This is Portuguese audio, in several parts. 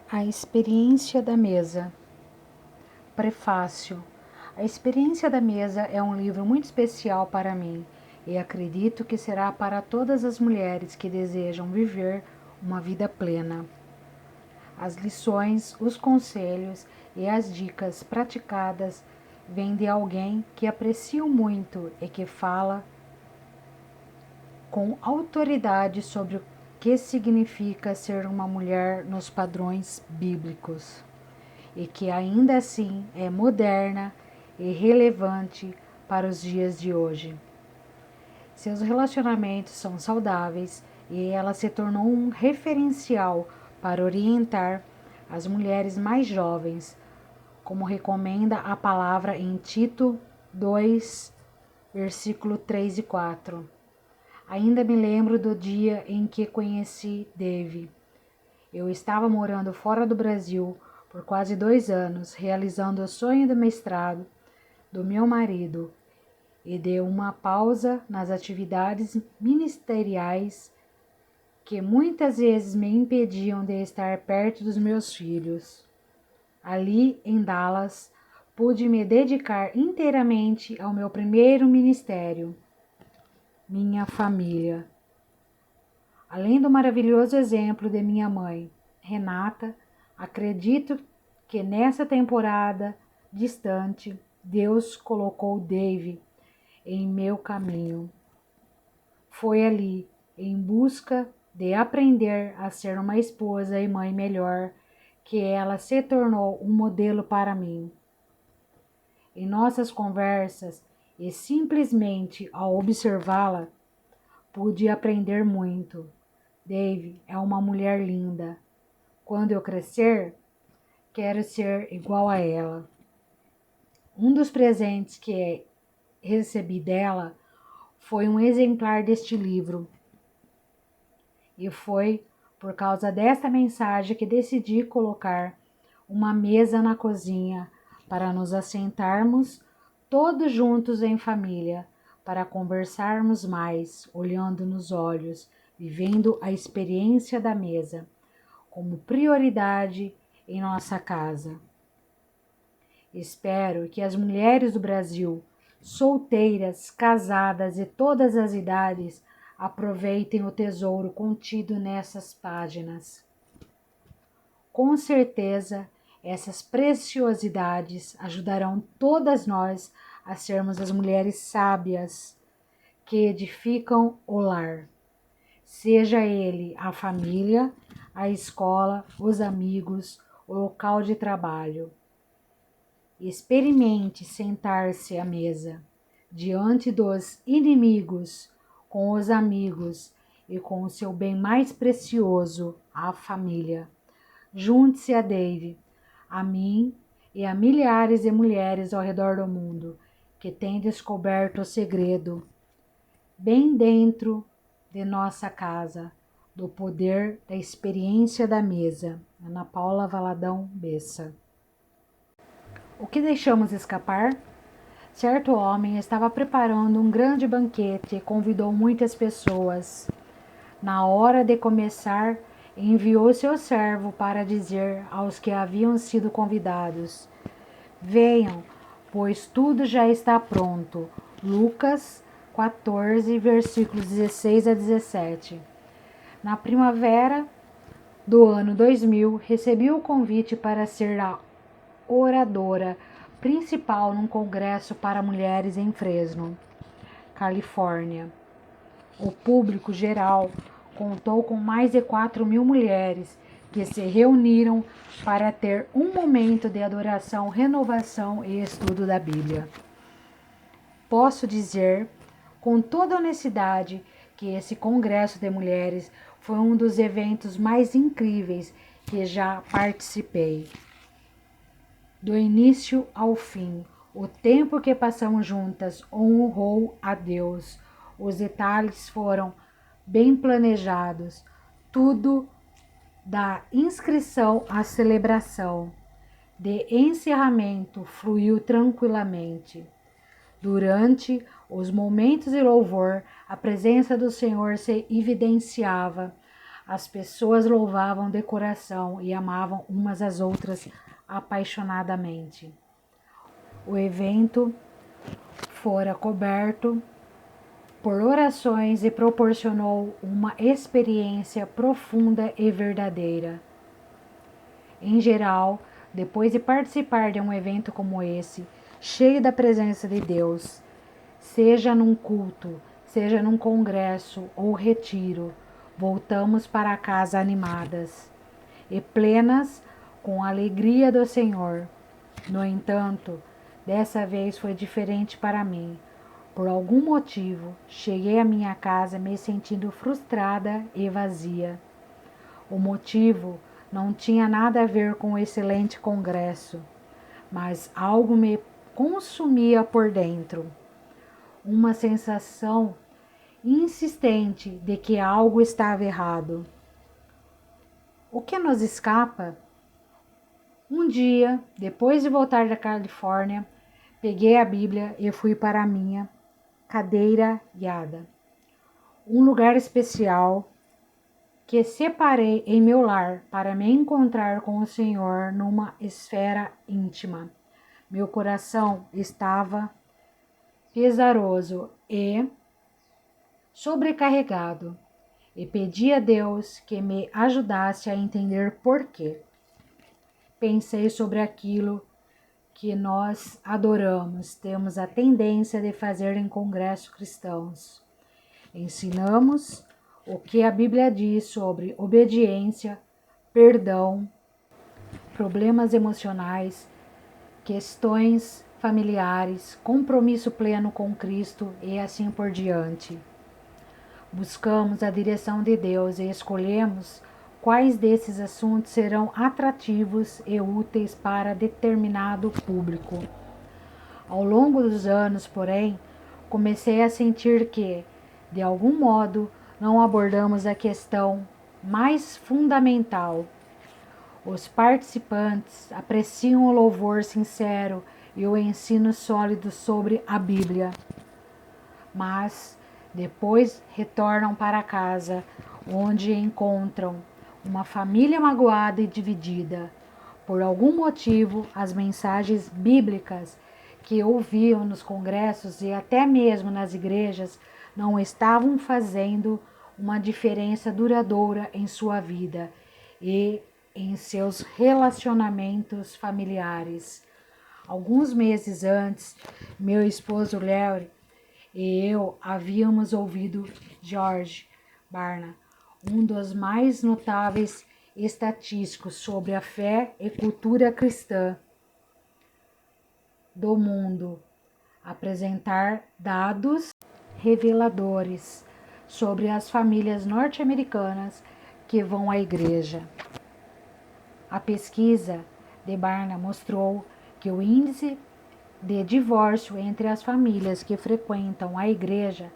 A experiência da mesa. Prefácio. A experiência da mesa é um livro muito especial para mim e acredito que será para todas as mulheres que desejam viver uma vida plena. As lições, os conselhos e as dicas praticadas vêm de alguém que aprecio muito e que fala com autoridade sobre o que significa ser uma mulher nos padrões bíblicos e que ainda assim é moderna e relevante para os dias de hoje. Seus relacionamentos são saudáveis e ela se tornou um referencial para orientar as mulheres mais jovens, como recomenda a palavra em Tito 2, versículo 3 e 4. Ainda me lembro do dia em que conheci Dave. Eu estava morando fora do Brasil por quase 2 anos, realizando o sonho do mestrado do meu marido e de uma pausa nas atividades ministeriais que muitas vezes me impediam de estar perto dos meus filhos. Ali, em Dallas, pude me dedicar inteiramente ao meu primeiro ministério, minha família. Além do maravilhoso exemplo de minha mãe, Renata, acredito que nessa temporada distante, Deus colocou Dave em meu caminho. Foi ali, em busca de aprender a ser uma esposa e mãe melhor, que ela se tornou um modelo para mim. Em nossas conversas e simplesmente ao observá-la, pude aprender muito. Dave é uma mulher linda. Quando eu crescer, quero ser igual a ela. Um dos presentes que recebi dela foi um exemplar deste livro. E foi por causa desta mensagem que decidi colocar uma mesa na cozinha para nos assentarmos todos juntos em família, para conversarmos mais, olhando nos olhos, vivendo a experiência da mesa como prioridade em nossa casa. Espero que as mulheres do Brasil, solteiras, casadas e todas as idades, aproveitem o tesouro contido nessas páginas. Com certeza, essas preciosidades ajudarão todas nós a sermos as mulheres sábias que edificam o lar, seja ele a família, a escola, os amigos, o local de trabalho. Experimente sentar-se à mesa, diante dos inimigos, com os amigos e com o seu bem mais precioso, a família. Junte-se a Dave, a mim e a milhares de mulheres ao redor do mundo que têm descoberto o segredo, bem dentro de nossa casa, do poder da experiência da mesa. Ana Paula Valadão Bessa. O que deixamos escapar? Certo homem estava preparando um grande banquete e convidou muitas pessoas. Na hora de começar, enviou seu servo para dizer aos que haviam sido convidados: venham, pois tudo já está pronto. Lucas 14, versículos 16 a 17. Na primavera do ano 2000, recebi o convite para ser a oradora principal num congresso para mulheres em Fresno, Califórnia. O público geral contou com mais de 4.000 mulheres que se reuniram para ter um momento de adoração, renovação e estudo da Bíblia. Posso dizer, com toda honestidade, que esse congresso de mulheres foi um dos eventos mais incríveis que já participei. Do início ao fim, o tempo que passamos juntas honrou a Deus. Os detalhes foram bem planejados, tudo da inscrição à celebração, de encerramento fluiu tranquilamente. Durante os momentos de louvor, a presença do Senhor se evidenciava. As pessoas louvavam de coração e amavam umas às outras apaixonadamente. O evento fora coberto por orações e proporcionou uma experiência profunda e verdadeira. Em geral, depois de participar de um evento como esse, cheio da presença de Deus, seja num culto, seja num congresso ou retiro, voltamos para casa animadas e plenas com a alegria do Senhor. No entanto, dessa vez foi diferente para mim. Por algum motivo, cheguei à minha casa me sentindo frustrada e vazia. O motivo não tinha nada a ver com o excelente congresso, mas algo me consumia por dentro. Uma sensação insistente de que algo estava errado. O que nos escapa? Um dia, depois de voltar da Califórnia, peguei a Bíblia e fui para a minha cadeira guiada. Um lugar especial que separei em meu lar para me encontrar com o Senhor numa esfera íntima. Meu coração estava pesaroso e sobrecarregado e pedi a Deus que me ajudasse a entender por quê. Pensei sobre aquilo que nós adoramos, temos a tendência de fazer em congressos cristãos. Ensinamos o que a Bíblia diz sobre obediência, perdão, problemas emocionais, questões familiares, compromisso pleno com Cristo e assim por diante. Buscamos a direção de Deus e escolhemos quais desses assuntos serão atrativos e úteis para determinado público. Ao longo dos anos, porém, comecei a sentir que, de algum modo, não abordamos a questão mais fundamental. Os participantes apreciam o louvor sincero e o ensino sólido sobre a Bíblia, mas depois retornam para casa, onde encontram uma família magoada e dividida. Por algum motivo, as mensagens bíblicas que ouviam nos congressos e até mesmo nas igrejas não estavam fazendo uma diferença duradoura em sua vida e em seus relacionamentos familiares. Alguns meses antes, meu esposo Larry e eu havíamos ouvido George Barna, um dos mais notáveis estatísticos sobre a fé e cultura cristã do mundo, apresentar dados reveladores sobre as famílias norte-americanas que vão à igreja. A pesquisa de Barna mostrou que o índice de divórcio entre as famílias que frequentam a igreja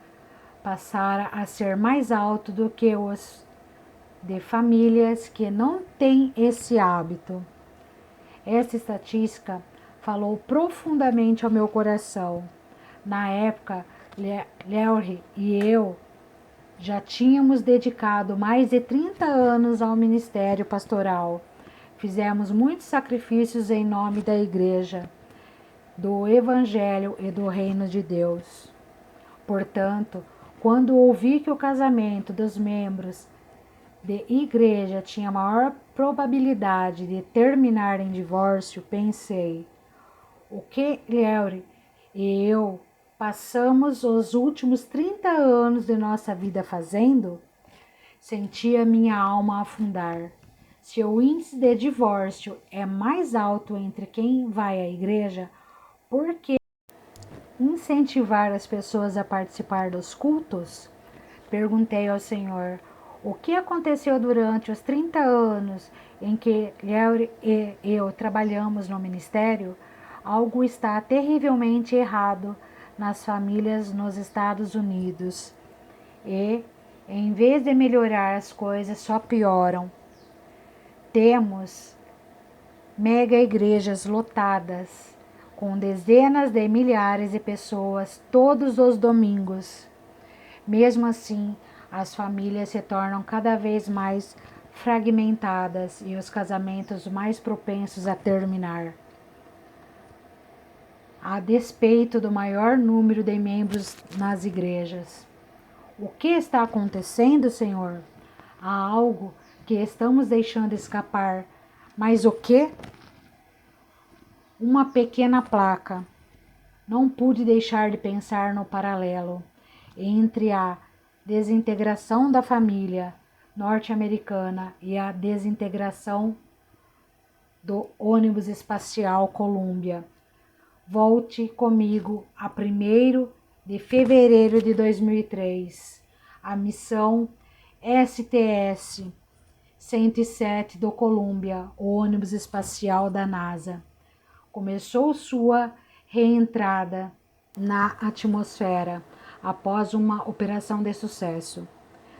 passara a ser mais alto do que os de famílias que não têm esse hábito. Essa estatística falou profundamente ao meu coração. Na época, Larry e eu já tínhamos dedicado mais de 30 anos ao ministério pastoral. Fizemos muitos sacrifícios em nome da igreja, do Evangelho e do Reino de Deus. Portanto, quando ouvi que o casamento dos membros de igreja tinha maior probabilidade de terminar em divórcio, pensei: o que Larry e eu passamos os últimos 30 anos de nossa vida fazendo? Sentia minha alma afundar. Se o índice de divórcio é mais alto entre quem vai à igreja, por que incentivar as pessoas a participar dos cultos? Perguntei ao Senhor: o que aconteceu durante os 30 anos em que Larry e eu trabalhamos no ministério? Algo está terrivelmente errado nas famílias nos Estados Unidos. E, em vez de melhorar, as coisas só pioram. Temos mega igrejas lotadas, com dezenas de milhares de pessoas todos os domingos. Mesmo assim, as famílias se tornam cada vez mais fragmentadas e os casamentos mais propensos a terminar. A despeito do maior número de membros nas igrejas. O que está acontecendo, Senhor? Há algo que estamos deixando escapar. Mas o que? Uma pequena placa. Não pude deixar de pensar no paralelo entre a desintegração da família norte-americana e a desintegração do ônibus espacial Columbia. Volte comigo a 1º de fevereiro de 2003. A missão STS-107 do Columbia, o ônibus espacial da NASA, começou sua reentrada na atmosfera após uma operação de sucesso.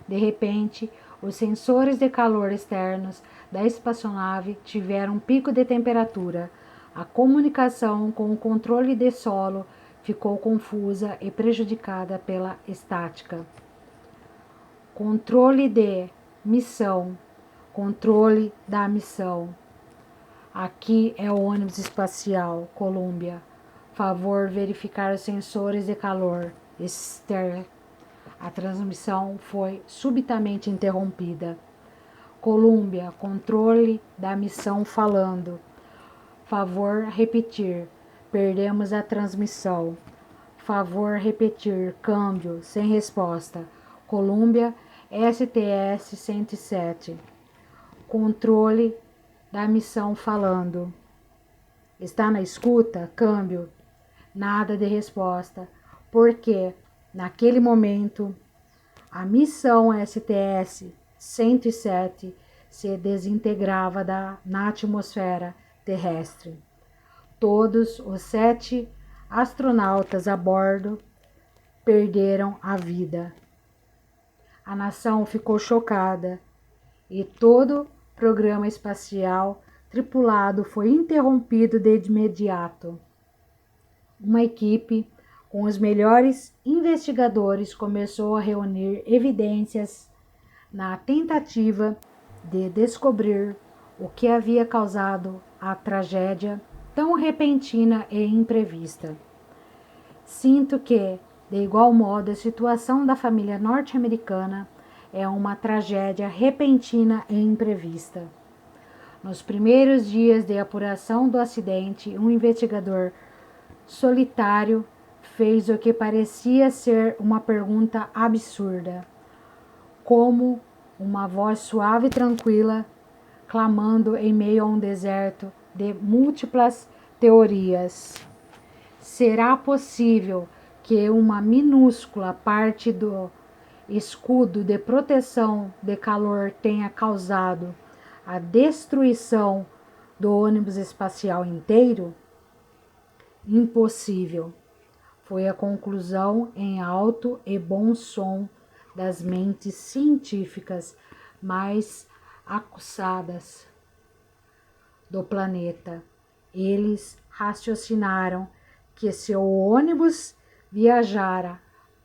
De repente, os sensores de calor externos da espaçonave tiveram um pico de temperatura. A comunicação com o controle de solo ficou confusa e prejudicada pela estática. Controle de missão. Controle da missão. Aqui é o ônibus espacial Columbia. Favor verificar os sensores de calor externo. A transmissão foi subitamente interrompida. Columbia, controle da missão falando. Favor repetir. Perdemos a transmissão. Favor repetir. Câmbio. Sem resposta. Columbia STS-107. Controle da missão falando. Está na escuta? Câmbio. Nada de resposta. Porque, naquele momento, a missão STS-107 se desintegrava na atmosfera terrestre. Todos os 7 astronautas a bordo perderam a vida. A nação ficou chocada e todo o programa espacial tripulado foi interrompido de imediato. Uma equipe com os melhores investigadores começou a reunir evidências na tentativa de descobrir o que havia causado a tragédia tão repentina e imprevista. Sinto que, de igual modo, a situação da família norte-americana é uma tragédia repentina e imprevista. Nos primeiros dias de apuração do acidente, um investigador solitário fez o que parecia ser uma pergunta absurda, como uma voz suave e tranquila, clamando em meio a um deserto de múltiplas teorias. Será possível que uma minúscula parte do escudo de proteção de calor tenha causado a destruição do ônibus espacial inteiro? Impossível. Foi a conclusão em alto e bom som das mentes científicas mais acusadas do planeta. Eles raciocinaram que se o ônibus viajara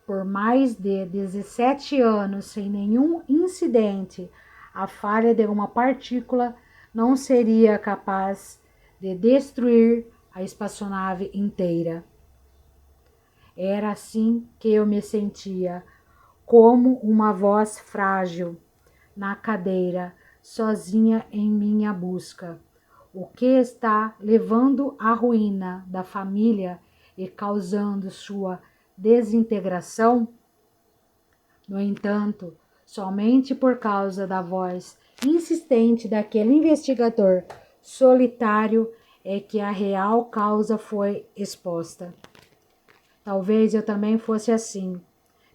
por mais de 17 anos sem nenhum incidente, a falha de uma partícula não seria capaz de destruir a espaçonave inteira. Era assim que eu me sentia, como uma voz frágil na cadeira, sozinha em minha busca. O que está levando à ruína da família e causando sua desintegração? No entanto, somente por causa da voz insistente daquele investigador solitário é que a real causa foi exposta. Talvez eu também fosse assim,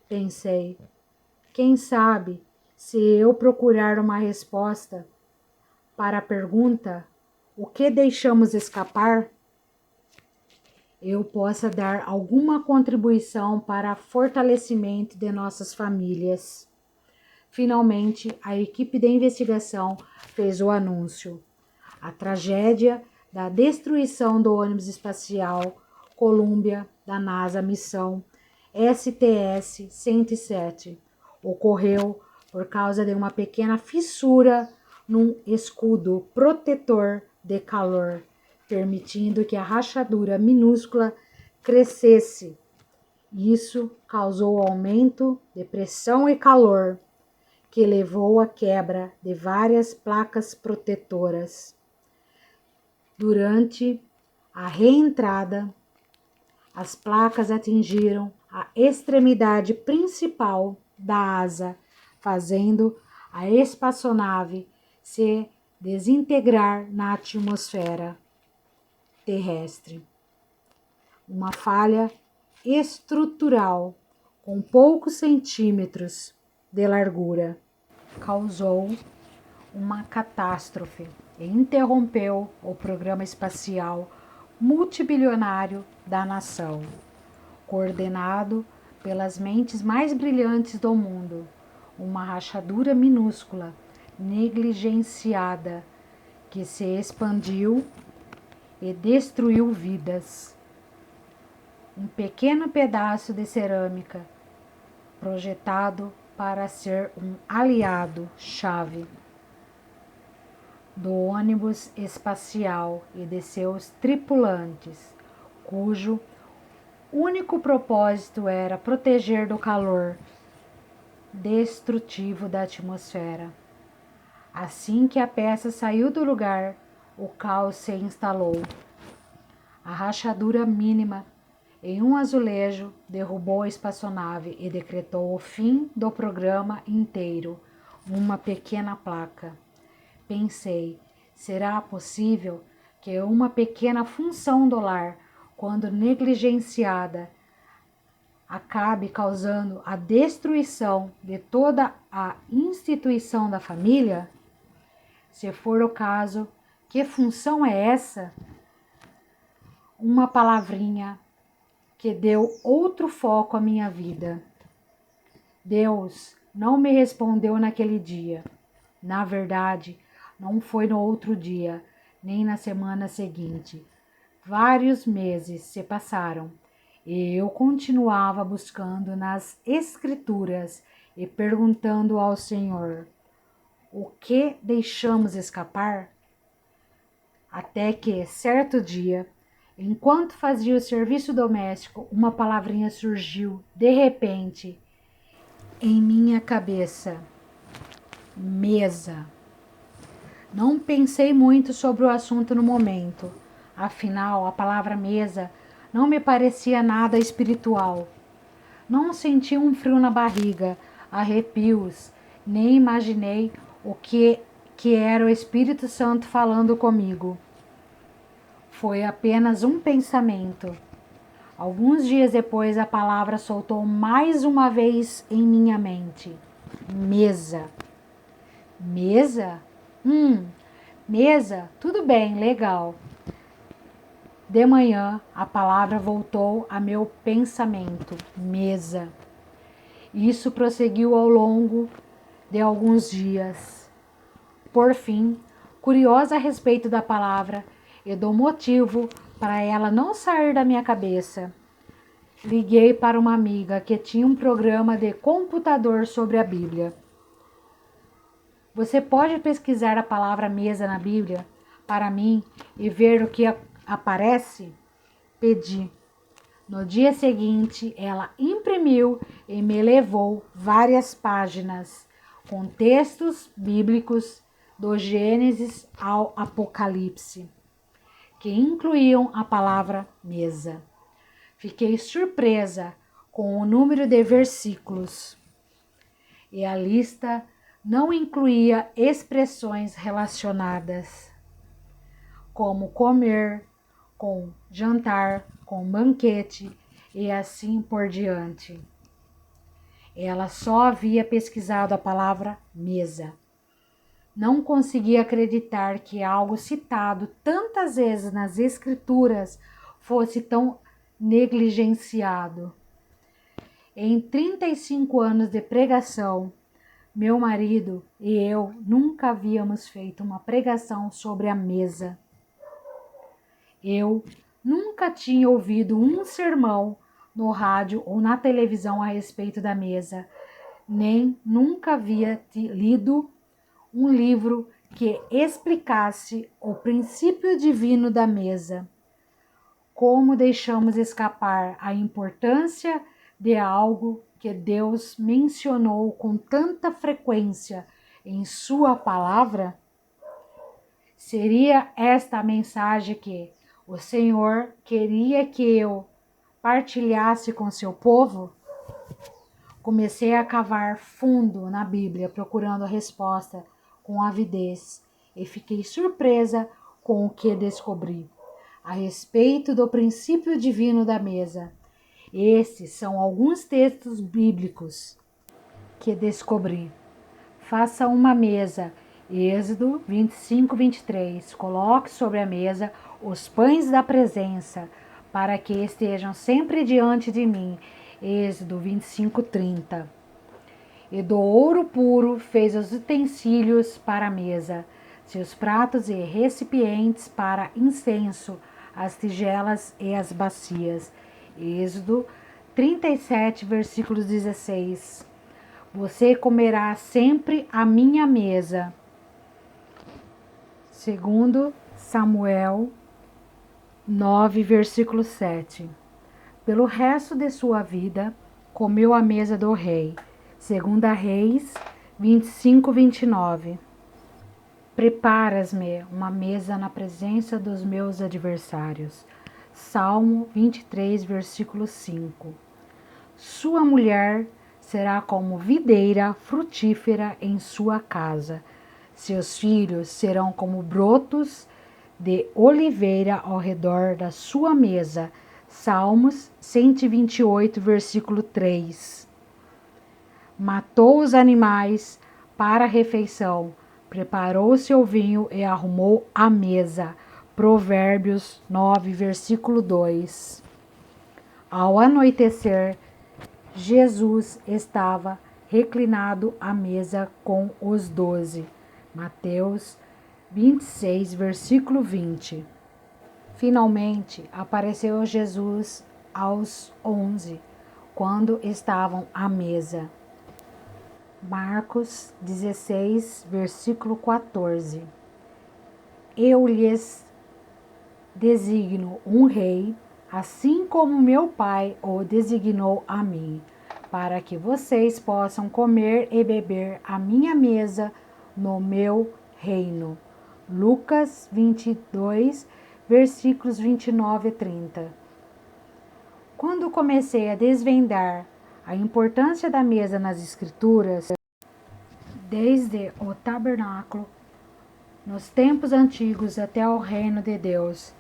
pensei. Quem sabe, se eu procurar uma resposta para a pergunta, o que deixamos escapar, eu possa dar alguma contribuição para o fortalecimento de nossas famílias. Finalmente, a equipe de investigação fez o anúncio. A tragédia da destruição do ônibus espacial Columbia da NASA missão STS-107. ocorreu por causa de uma pequena fissura num escudo protetor de calor, permitindo que a rachadura minúscula crescesse. Isso causou aumento de pressão e calor, que levou à quebra de várias placas protetoras. Durante a reentrada, as placas atingiram a extremidade principal da asa, fazendo a espaçonave se desintegrar na atmosfera terrestre. Uma falha estrutural com poucos centímetros de largura causou uma catástrofe e interrompeu o programa espacial multibilionário da nação, coordenado pelas mentes mais brilhantes do mundo. Uma rachadura minúscula, negligenciada, que se expandiu e destruiu vidas. Um pequeno pedaço de cerâmica projetado para ser um aliado-chave do ônibus espacial e de seus tripulantes, cujo único propósito era proteger do calor destrutivo da atmosfera. Assim que a peça saiu do lugar, o caos se instalou. A rachadura mínima em um azulejo derrubou a espaçonave e decretou o fim do programa inteiro, uma pequena placa. Pensei, será possível que uma pequena função do lar, quando negligenciada, acabe causando a destruição de toda a instituição da família? Se for o caso, que função é essa? Uma palavrinha que deu outro foco à minha vida. Deus não me respondeu naquele dia. Na verdade, não foi no outro dia, nem na semana seguinte. Vários meses se passaram e eu continuava buscando nas Escrituras e perguntando ao Senhor: o que deixamos escapar? Até que, certo dia, enquanto fazia o serviço doméstico, uma palavrinha surgiu de repente em minha cabeça: mesa. Não pensei muito sobre o assunto no momento. Afinal, a palavra mesa não me parecia nada espiritual. Não senti um frio na barriga, arrepios, nem imaginei o que era o Espírito Santo falando comigo. Foi apenas um pensamento. Alguns dias depois, a palavra soltou mais uma vez em minha mente: mesa. Mesa? Mesa? Tudo bem, legal. De manhã, a palavra voltou a meu pensamento: mesa. Isso prosseguiu ao longo de alguns dias. Por fim, curiosa a respeito da palavra e do motivo para ela não sair da minha cabeça, liguei para uma amiga que tinha um programa de computador sobre a Bíblia. Você pode pesquisar a palavra mesa na Bíblia para mim e ver o que aparece? Pedi. No dia seguinte, ela imprimiu e me levou várias páginas com textos bíblicos do Gênesis ao Apocalipse, que incluíam a palavra mesa. Fiquei surpresa com o número de versículos e a lista não incluía expressões relacionadas, como comer, com jantar, com banquete e assim por diante. Ela só havia pesquisado a palavra mesa. Não conseguia acreditar que algo citado tantas vezes nas Escrituras fosse tão negligenciado. Em 35 anos de pregação, meu marido e eu nunca havíamos feito uma pregação sobre a mesa. Eu nunca tinha ouvido um sermão no rádio ou na televisão a respeito da mesa, nem nunca havia lido um livro que explicasse o princípio divino da mesa. Como deixamos escapar a importância de algo que Deus mencionou com tanta frequência em sua palavra? Seria esta a mensagem que o Senhor queria que eu partilhasse com seu povo? Comecei a cavar fundo na Bíblia, procurando a resposta com avidez, e fiquei surpresa com o que descobri a respeito do princípio divino da mesa. Esses são alguns textos bíblicos que descobri. Faça uma mesa. Êxodo 25, 23. Coloque sobre a mesa os pães da presença, para que estejam sempre diante de mim. Êxodo 25, 30. E do ouro puro fez os utensílios para a mesa, seus pratos e recipientes para incenso, as tigelas e as bacias. Êxodo 37, versículos 16. Você comerá sempre à minha mesa. Segundo Samuel 9, versículo 7. Pelo resto de sua vida, comeu à mesa do rei. Segunda Reis 25, 29. Preparas-me uma mesa na presença dos meus adversários. Salmo 23, versículo 5. Sua mulher será como videira frutífera em sua casa. Seus filhos serão como brotos de oliveira ao redor da sua mesa. Salmos 128, versículo 3. Matou os animais para a refeição, preparou seu vinho e arrumou a mesa. Provérbios 9, versículo 2. Ao anoitecer, Jesus estava reclinado à mesa com os 12. Mateus 26, versículo 20. Finalmente apareceu Jesus aos 11, quando estavam à mesa. Marcos 16, versículo 14. Eu lhes designo um rei, assim como meu Pai o designou a mim, para que vocês possam comer e beber à minha mesa no meu reino. Lucas 22, versículos 29 e 30. Quando comecei a desvendar a importância da mesa nas Escrituras, desde o tabernáculo, nos tempos antigos até o reino de Deus,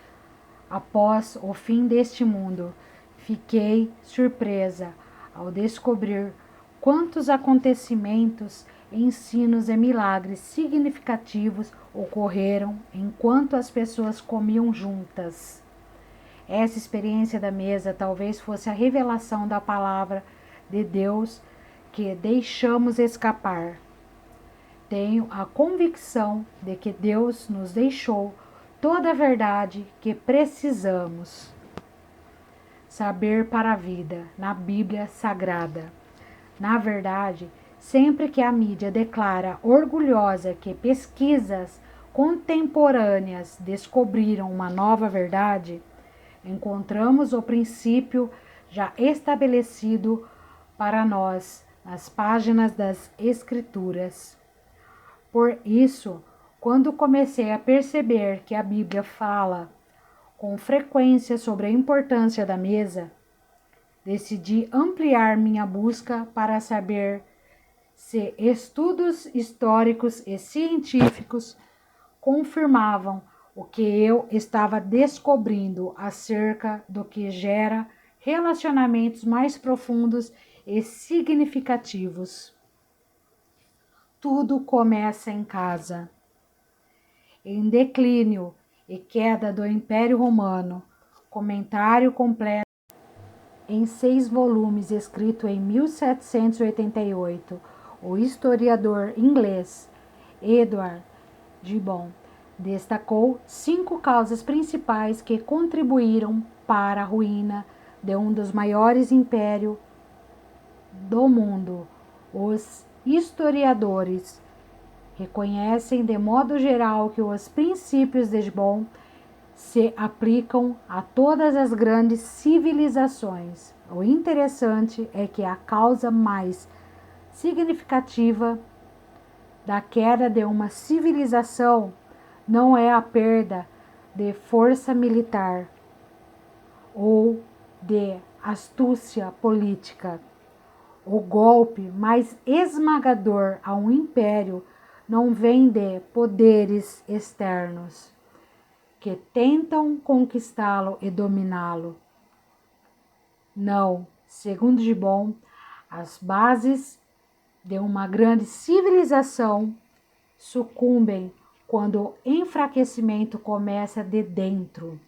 após o fim deste mundo, fiquei surpresa ao descobrir quantos acontecimentos, ensinos e milagres significativos ocorreram enquanto as pessoas comiam juntas. Essa experiência da mesa talvez fosse a revelação da palavra de Deus que deixamos escapar. Tenho a convicção de que Deus nos deixou toda a verdade que precisamos saber para a vida na Bíblia Sagrada. Na verdade, sempre que a mídia declara orgulhosa que pesquisas contemporâneas descobriram uma nova verdade, encontramos o princípio já estabelecido para nós nas páginas das Escrituras. Por isso, quando comecei a perceber que a Bíblia fala com frequência sobre a importância da mesa, decidi ampliar minha busca para saber se estudos históricos e científicos confirmavam o que eu estava descobrindo acerca do que gera relacionamentos mais profundos e significativos. Tudo começa em casa. Em declínio e queda do Império Romano, comentário completo em 6 volumes, escrito em 1788, o historiador inglês Edward Gibbon destacou 5 causas principais que contribuíram para a ruína de um dos maiores impérios do mundo, Os historiadores reconhecem de modo geral que os princípios de Gibbon se aplicam a todas as grandes civilizações. O interessante é que a causa mais significativa da queda de uma civilização não é a perda de força militar ou de astúcia política. O golpe mais esmagador a um império não vem de poderes externos que tentam conquistá-lo e dominá-lo. Não, segundo Gibbon, as bases de uma grande civilização sucumbem quando o enfraquecimento começa de dentro.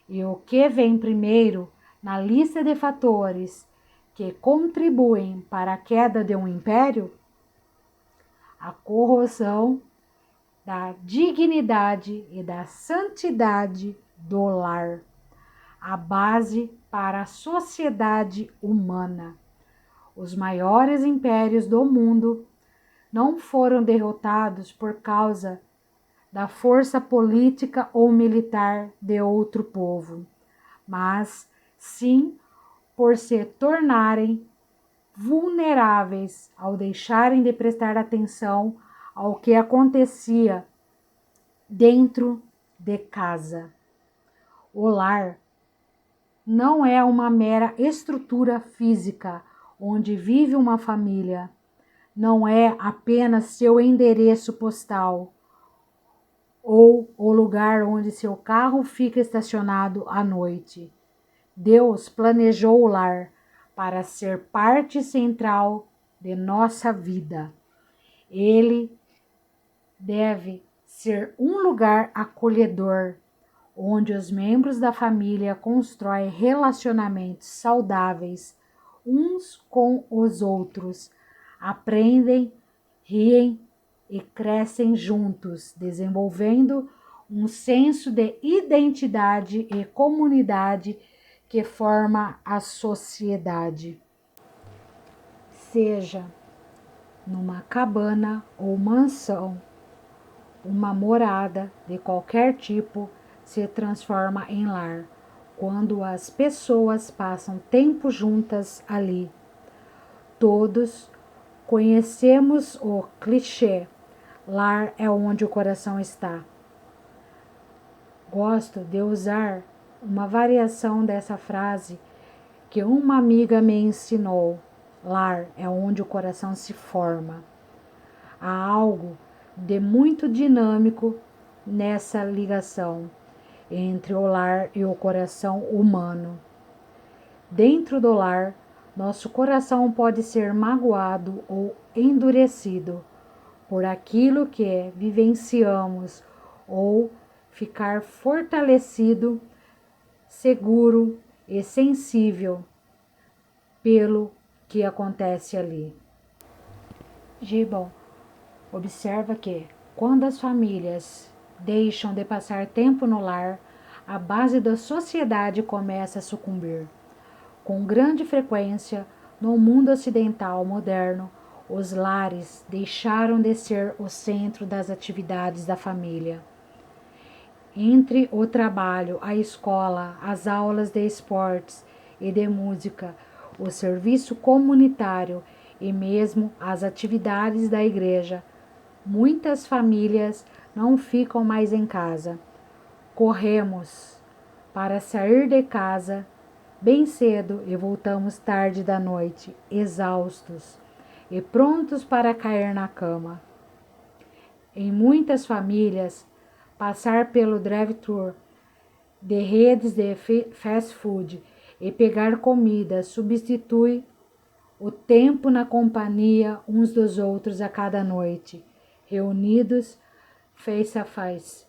E o que vem primeiro na lista de fatores que contribuem para a queda de um império? A corrosão da dignidade e da santidade do lar, a base para a sociedade humana. Os maiores impérios do mundo não foram derrotados por causa da força política ou militar de outro povo, mas sim por se tornarem vulneráveis ao deixarem de prestar atenção ao que acontecia dentro de casa. O lar não é uma mera estrutura física onde vive uma família, não é apenas seu endereço postal ou o lugar onde seu carro fica estacionado à noite. Deus planejou o lar para ser parte central de nossa vida. Ele deve ser um lugar acolhedor, onde os membros da família constroem relacionamentos saudáveis uns com os outros, aprendem, riem e crescem juntos, desenvolvendo um senso de identidade e comunidade que forma a sociedade. Seja numa cabana ou mansão, uma morada de qualquer tipo se transforma em lar quando as pessoas passam tempo juntas ali. Todos conhecemos o clichê: lar é onde o coração está. Gosto de usar uma variação dessa frase que uma amiga me ensinou: lar é onde o coração se forma. Há algo de muito dinâmico nessa ligação entre o lar e o coração humano. Dentro do lar, nosso coração pode ser magoado ou endurecido por aquilo que vivenciamos ou ficar fortalecido, seguro e sensível pelo que acontece ali. Gibbon observa que, quando as famílias deixam de passar tempo no lar, a base da sociedade começa a sucumbir. Com grande frequência, no mundo ocidental moderno, os lares deixaram de ser o centro das atividades da família. Entre o trabalho, a escola, as aulas de esportes e de música, o serviço comunitário e mesmo as atividades da igreja, muitas famílias não ficam mais em casa. Corremos para sair de casa bem cedo e voltamos tarde da noite, exaustos e prontos para cair na cama. Em muitas famílias, passar pelo drive-thru de redes de fast food e pegar comida substitui o tempo na companhia uns dos outros a cada noite, reunidos face a face,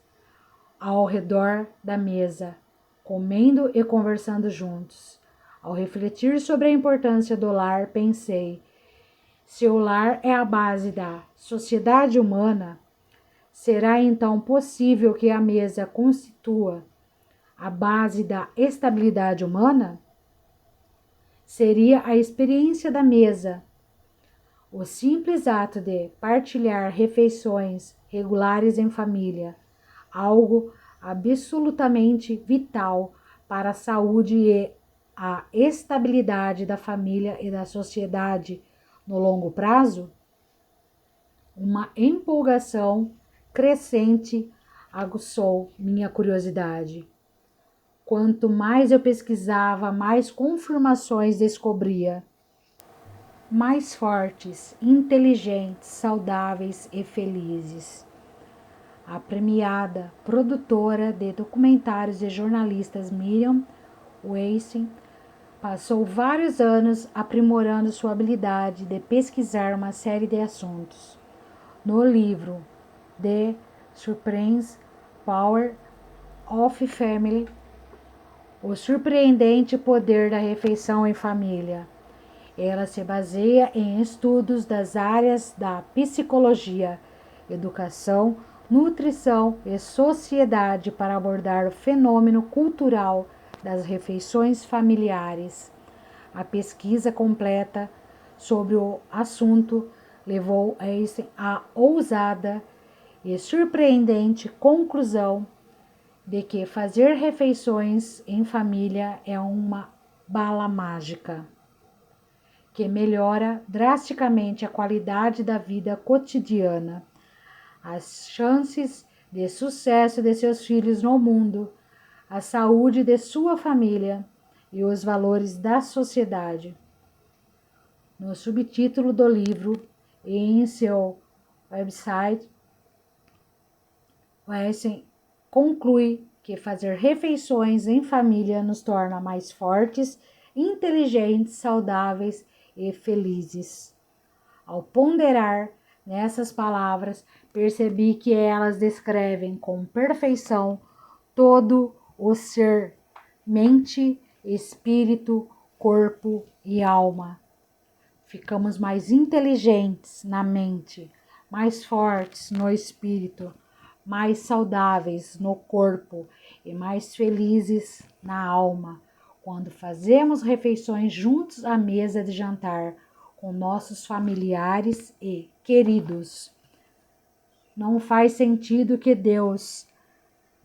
ao redor da mesa, comendo e conversando juntos. Ao refletir sobre a importância do lar, pensei: se o lar é a base da sociedade humana, será então possível que a mesa constitua a base da estabilidade humana? Seria a experiência da mesa O simples ato de partilhar refeições regulares em família, algo absolutamente vital para a saúde e a estabilidade da família e da sociedade no longo prazo, uma empolgação crescente aguçou minha curiosidade. Quanto mais eu pesquisava, mais confirmações descobria. Mais fortes, inteligentes, saudáveis e felizes. A premiada produtora de documentários e jornalistas Miriam Weissing passou vários anos aprimorando sua habilidade de pesquisar uma série de assuntos. No livro The Surprise Power of Family, o surpreendente poder da refeição em família, ela se baseia em estudos das áreas da psicologia, educação, nutrição e sociedade para abordar o fenômeno cultural das refeições familiares. A pesquisa completa sobre o assunto levou Einstein à ousada e surpreendente conclusão de que fazer refeições em família é uma bala mágica que melhora drasticamente a qualidade da vida cotidiana, as chances de sucesso de seus filhos no mundo, a saúde de sua família e os valores da sociedade. No subtítulo do livro e em seu website, Weissing conclui que fazer refeições em família nos torna mais fortes, inteligentes, saudáveis e felizes. Ao ponderar nessas palavras, percebi que elas descrevem com perfeição todo o ser, mente, espírito, corpo e alma. Ficamos mais inteligentes na mente, mais fortes no espírito, mais saudáveis no corpo e mais felizes na alma, quando fazemos refeições juntos à mesa de jantar com nossos familiares e queridos. Não faz sentido que Deus,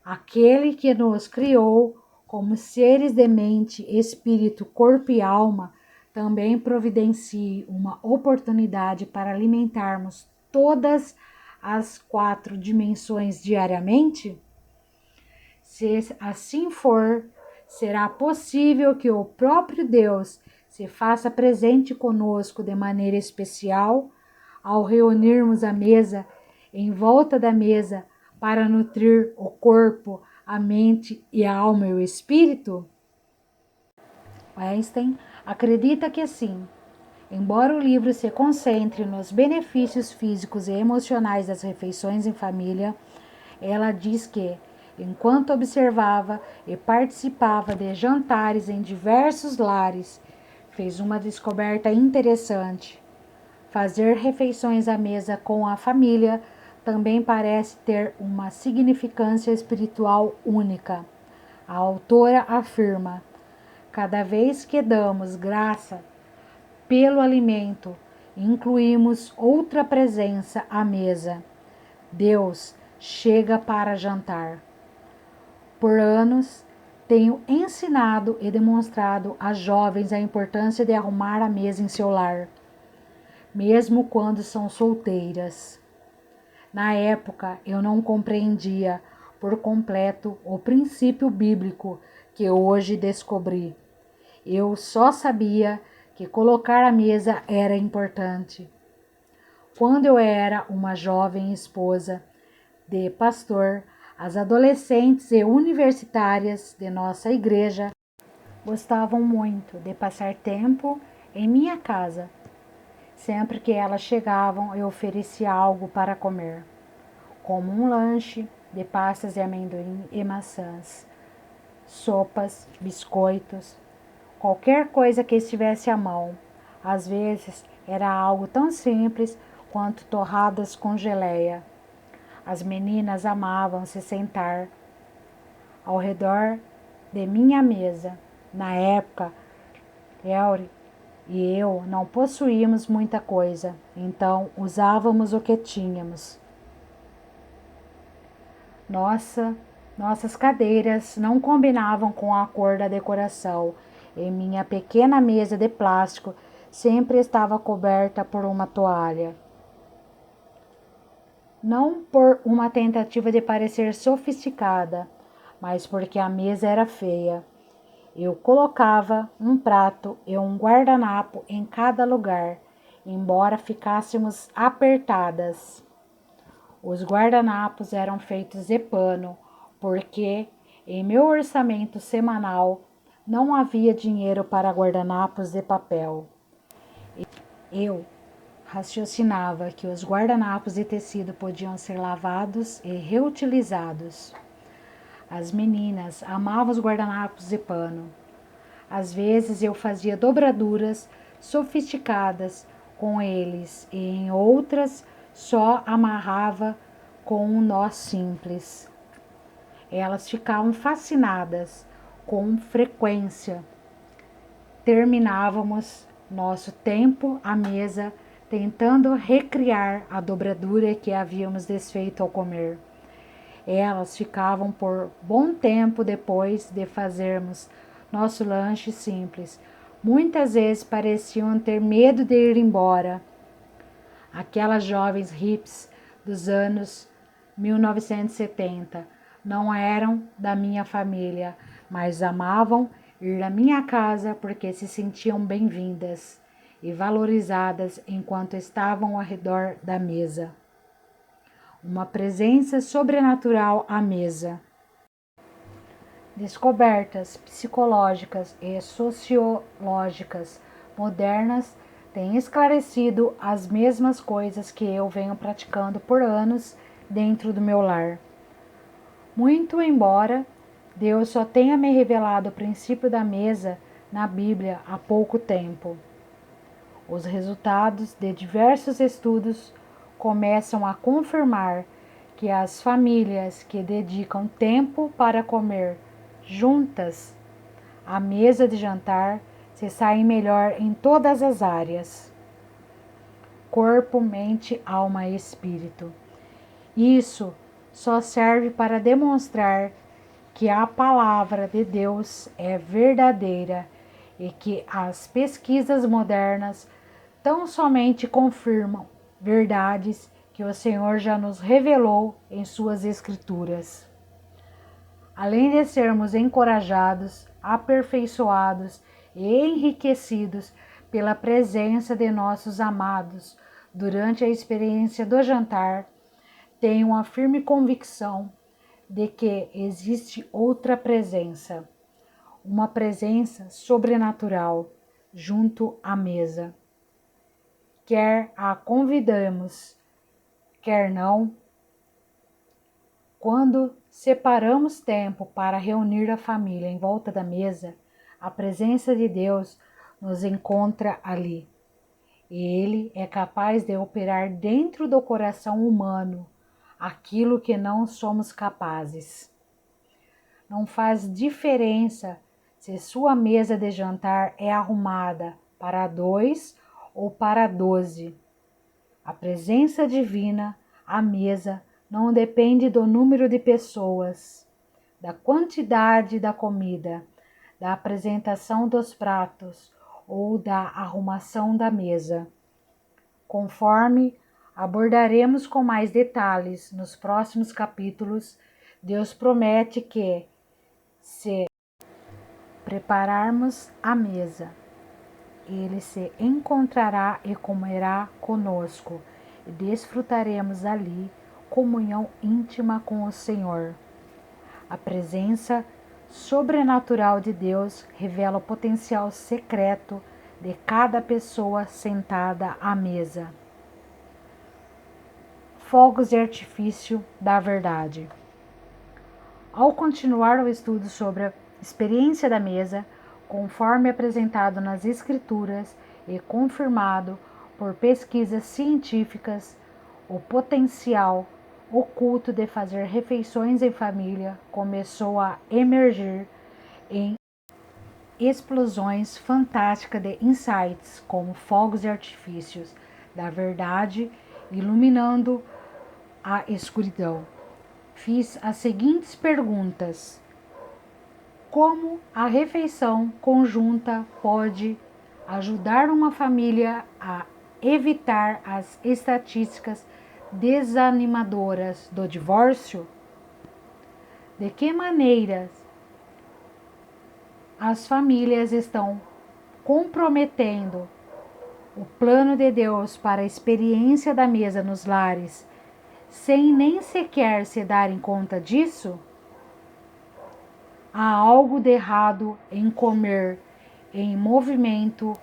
aquele que nos criou como seres de mente, espírito, corpo e alma, também providencie uma oportunidade para alimentarmos todas as 4 dimensões diariamente? Se assim for, será possível que o próprio Deus se faça presente conosco de maneira especial ao reunirmos a mesa, em volta da mesa, para nutrir o corpo, a mente e a alma e o espírito? Einstein acredita que sim. Embora o livro se concentre nos benefícios físicos e emocionais das refeições em família, ela diz que, enquanto observava e participava de jantares em diversos lares, fez uma descoberta interessante. Fazer refeições à mesa com a família também parece ter uma significância espiritual única. A autora afirma: cada vez que damos graça pelo alimento, incluímos outra presença à mesa. Deus chega para jantar. Por anos, tenho ensinado e demonstrado a jovens a importância de arrumar a mesa em seu lar, mesmo quando são solteiras. Na época, eu não compreendia por completo o princípio bíblico que hoje descobri. Eu só sabia que colocar a mesa era importante. Quando eu era uma jovem esposa de pastor, as adolescentes e universitárias de nossa igreja gostavam muito de passar tempo em minha casa. Sempre que elas chegavam, eu oferecia algo para comer, como um lanche de pastas de amendoim e maçãs, sopas, biscoitos, qualquer coisa que estivesse à mão. Às vezes era algo tão simples quanto torradas com geleia. As meninas amavam se sentar ao redor de minha mesa. Na época, Elry e eu não possuíamos muita coisa, então usávamos o que tínhamos. Nossas cadeiras não combinavam com a cor da decoração, e minha pequena mesa de plástico sempre estava coberta por uma toalha. Não por uma tentativa de parecer sofisticada, mas porque a mesa era feia. Eu colocava um prato e um guardanapo em cada lugar, embora ficássemos apertadas. Os guardanapos eram feitos de pano, porque em meu orçamento semanal não havia dinheiro para guardanapos de papel. Eu raciocinava que os guardanapos de tecido podiam ser lavados e reutilizados. As meninas amavam os guardanapos de pano. Às vezes eu fazia dobraduras sofisticadas com eles e em outras só amarrava com um nó simples. Elas ficavam fascinadas. Com frequência terminávamos nosso tempo à mesa tentando recriar a dobradura que havíamos desfeito ao comer. Elas ficavam por bom tempo depois de fazermos nosso lanche simples. Muitas vezes pareciam ter medo de ir embora. Aquelas jovens hips dos anos 1970 não eram da minha família, mas amavam ir à minha casa porque se sentiam bem-vindas e valorizadas enquanto estavam ao redor da mesa. Uma presença sobrenatural à mesa. Descobertas psicológicas e sociológicas modernas têm esclarecido as mesmas coisas que eu venho praticando por anos dentro do meu lar. Muito embora Deus só tenha me revelado o princípio da mesa na Bíblia há pouco tempo. Os resultados de diversos estudos começam a confirmar que as famílias que dedicam tempo para comer juntas à mesa de jantar se saem melhor em todas as áreas: corpo, mente, alma e espírito. Isso só serve para demonstrar que a palavra de Deus é verdadeira e que as pesquisas modernas tão somente confirmam verdades que o Senhor já nos revelou em suas escrituras. Além de sermos encorajados, aperfeiçoados e enriquecidos pela presença de nossos amados durante a experiência do jantar, tenho uma firme convicção de que existe outra presença, uma presença sobrenatural junto à mesa. Quer a convidamos, quer não, quando separamos tempo para reunir a família em volta da mesa, a presença de Deus nos encontra ali. E Ele é capaz de operar dentro do coração humano aquilo que não somos capazes. Não faz diferença se sua mesa de jantar é arrumada para 2 ou para 12. A presença divina à mesa não depende do número de pessoas, da quantidade da comida, da apresentação dos pratos ou da arrumação da mesa. Conforme abordaremos com mais detalhes nos próximos capítulos, Deus promete que, se prepararmos a mesa, Ele se encontrará e comerá conosco, e desfrutaremos ali comunhão íntima com o Senhor. A presença sobrenatural de Deus revela o potencial secreto de cada pessoa sentada à mesa. Fogos de artifício da verdade. Ao continuar o estudo sobre a experiência da mesa, conforme apresentado nas Escrituras e confirmado por pesquisas científicas, o potencial oculto de fazer refeições em família começou a emergir em explosões fantásticas de insights, como fogos de artifícios da verdade, iluminando a escuridão. Fiz as seguintes perguntas: como a refeição conjunta pode ajudar uma família a evitar as estatísticas desanimadoras do divórcio? De que maneiras as famílias estão comprometendo o plano de Deus para a experiência da mesa nos lares, sem nem sequer se darem conta disso? Há algo de errado em comer em movimento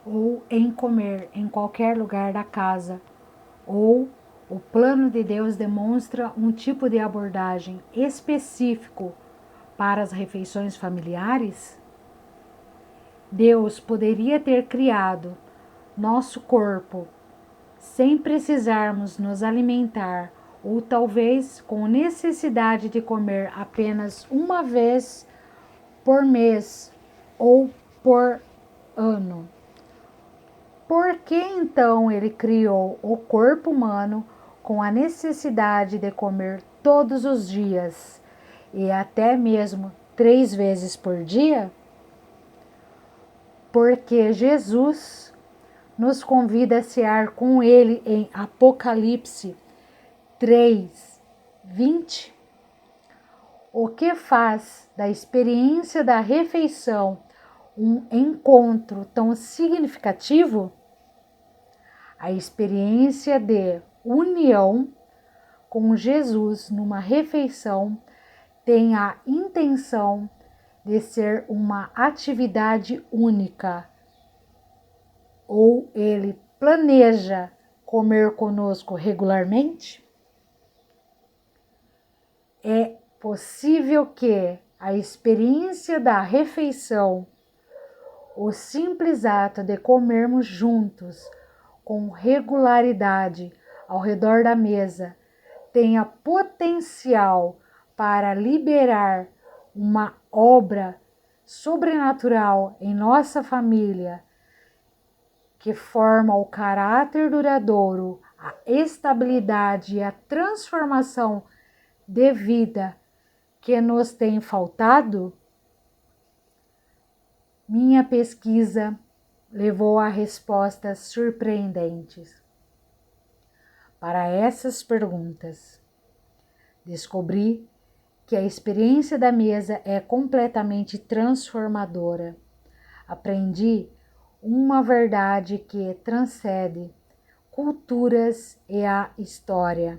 ou em comer em qualquer lugar da casa, ou o plano de Deus demonstra um tipo de abordagem específico para as refeições familiares? Deus poderia ter criado nosso corpo sem precisarmos nos alimentar, ou talvez com necessidade de comer apenas uma vez por mês ou por ano. Por que então ele criou o corpo humano com a necessidade de comer todos os dias e até mesmo 3 vezes por dia? Porque Jesus nos convida a cear com ele em Apocalipse 3:20. O que faz da experiência da refeição um encontro tão significativo? A experiência de união com Jesus numa refeição tem a intenção de ser uma atividade única. Ou ele planeja comer conosco regularmente? É possível que a experiência da refeição, o simples ato de comermos juntos com regularidade ao redor da mesa, tenha potencial para liberar uma obra sobrenatural em nossa família, que forma o caráter duradouro, a estabilidade e a transformação de vida que nos tem faltado? Minha pesquisa levou a respostas surpreendentes para essas perguntas. Descobri que a experiência da mesa é completamente transformadora. Aprendi uma verdade que transcende culturas e a história.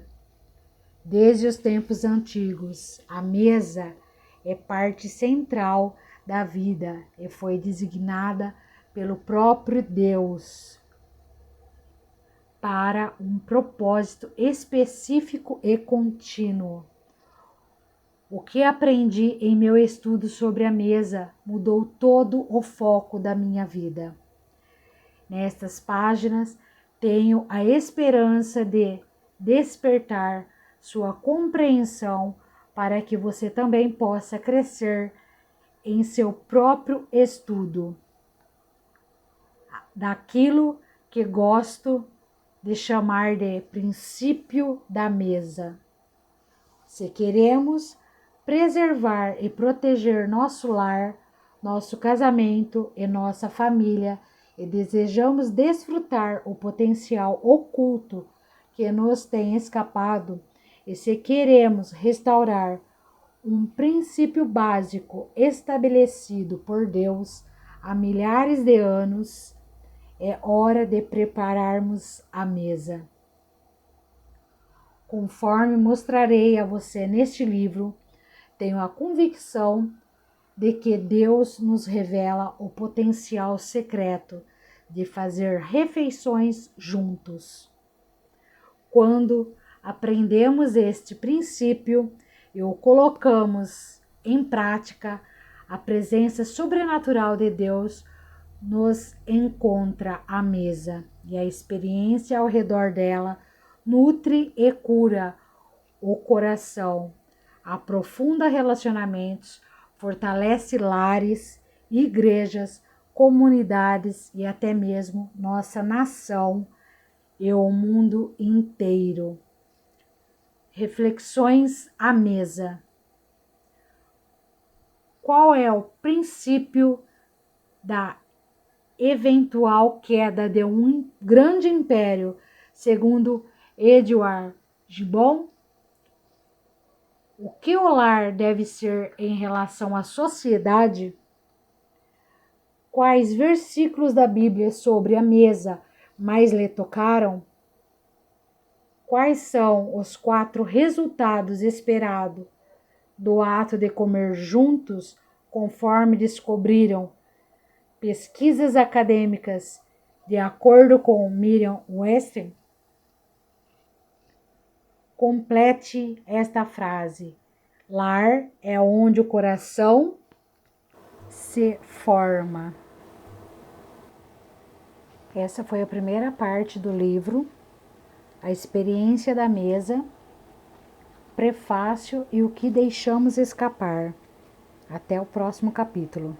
Desde os tempos antigos, a mesa é parte central da vida e foi designada pelo próprio Deus para um propósito específico e contínuo. O que aprendi em meu estudo sobre a mesa mudou todo o foco da minha vida. Nestas páginas, tenho a esperança de despertar sua compreensão para que você também possa crescer em seu próprio estudo daquilo que gosto de chamar de princípio da mesa. Se queremos preservar e proteger nosso lar, nosso casamento e nossa família, e desejamos desfrutar o potencial oculto que nos tem escapado, e se queremos restaurar um princípio básico estabelecido por Deus há milhares de anos, é hora de prepararmos a mesa. Conforme mostrarei a você neste livro, tenho a convicção de que Deus nos revela o potencial secreto de fazer refeições juntos. Quando aprendemos este princípio e o colocamos em prática, a presença sobrenatural de Deus nos encontra à mesa e a experiência ao redor dela nutre e cura o coração, aprofunda relacionamentos, fortalece lares igrejas, comunidades e até mesmo nossa nação e o mundo inteiro. Reflexões à mesa. Qual é o princípio da eventual queda de um grande império, segundo Edward Gibbon? O que o lar deve ser em relação à sociedade? Quais versículos da Bíblia sobre a mesa mais lhe tocaram? Quais são os 4 resultados esperados do ato de comer juntos, conforme descobriram pesquisas acadêmicas, de acordo com Miriam Weston? Complete esta frase. Lar é onde o coração se forma. Essa foi a primeira parte do livro, A Experiência da Mesa, Prefácio e o que deixamos escapar. Até o próximo capítulo.